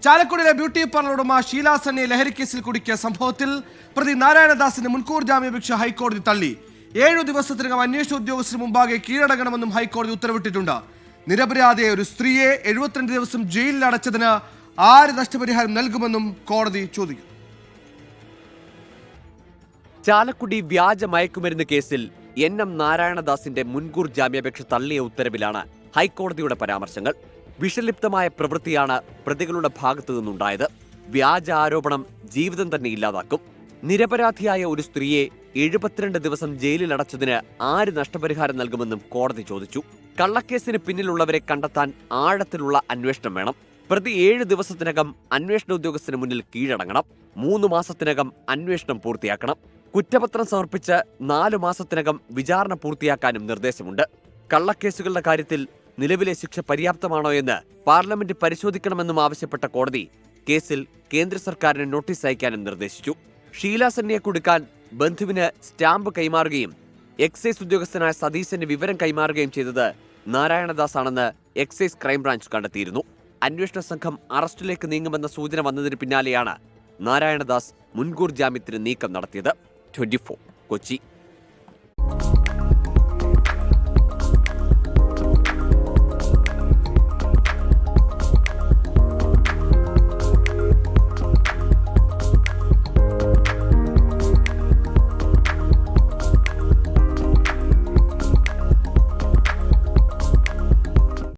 ചാലക്കുടിയിലെ beauty parlour ഉടമ ഷീല സണ്ണിയെ ലഹരിക്കേസിൽ കുടുക്കിയ സംഭവത്തിൽ പ്രതി നാരായണദാസിന്റെ മുൻകൂർ ജാമ്യാപേക്ഷ ഹൈക്കോടതി തള്ളി. 7 ദിവസത്തിനകം അന്വേഷണ ഉദ്യോഗസ്ഥന് മുമ്പാകെ കീഴടങ്ങണമെന്നും ഹൈക്കോടതി ഉത്തരവിട്ടിട്ടുണ്ട്. നിരപരാധിയായ ഒരു സ്ത്രീയെ 72 ദിവസം ജയിലിൽ അടച്ചതിന് ആര് നഷ്ടപരിഹാരം നൽകുമെന്നും കോടതി ചോദിക്കും. ചാലക്കുടി വ്യാജ മയക്കുമരുന്ന് കേസിൽ NM നാരായണദാസിന്റെ മുൻകൂർ ജാമ്യാപേക്ഷ തള്ളിയ ഉത്തരവിലാണ് ഹൈക്കോടതിയുടെ പരാമർശങ്ങൾ. വിഷലിപ്തമായ പ്രവൃത്തിയാണ് പ്രതികളുടെ ഭാഗത്തു നിന്നുണ്ടായത്. വ്യാജ ആരോപണം ജീവിതം തന്നെ ഇല്ലാതാക്കും. നിരപരാധിയായ ഒരു സ്ത്രീയെ 72 ദിവസം ജയിലിൽ അടച്ചതിന് ആര് നഷ്ടപരിഹാരം നൽകുമെന്നും കോടതി ചോദിച്ചു. കള്ളക്കേസിന് പിന്നിലുള്ളവരെ കണ്ടെത്താൻ ആഴത്തിലുള്ള അന്വേഷണം വേണം. പ്രതി 7 ദിവസത്തിനകം അന്വേഷണ ഉദ്യോഗസ്ഥന് മുന്നിൽ കീഴടങ്ങണം. 3 മാസത്തിനകം അന്വേഷണം പൂർത്തിയാക്കണം. കുറ്റപത്രം സമർപ്പിച്ച് 4 മാസത്തിനകം വിചാരണ പൂർത്തിയാക്കാനും നിർദ്ദേശമുണ്ട്. കള്ളക്കേസുകളുടെ കാര്യത്തിൽ നിലവിലെ ശിക്ഷ പര്യാപ്തമാണോ എന്ന് പാർലമെന്റ് പരിശോധിക്കണമെന്നും ആവശ്യപ്പെട്ട കോടതി കേസിൽ കേന്ദ്ര സർക്കാരിന് നോട്ടീസ് അയക്കാനും നിർദ്ദേശിച്ചു. ഷീല സണ്ണിയെ കുടുക്കാൻ ബന്ധുവിന് സ്റ്റാമ്പ് കൈമാറുകയും എക്സൈസ് ഉദ്യോഗസ്ഥനായ സതീശന് വിവരം കൈമാറുകയും ചെയ്തത് നാരായണദാസ് ആണെന്ന് എക്സൈസ് ക്രൈംബ്രാഞ്ച് കണ്ടെത്തിയിരുന്നു. അന്വേഷണ സംഘം അറസ്റ്റിലേക്ക് നീങ്ങുമെന്ന സൂചന വന്നതിന് പിന്നാലെയാണ് നാരായണദാസ് മുൻകൂർ ജാമ്യത്തിന് നീക്കം നടത്തിയത്. 24 കൊച്ചി.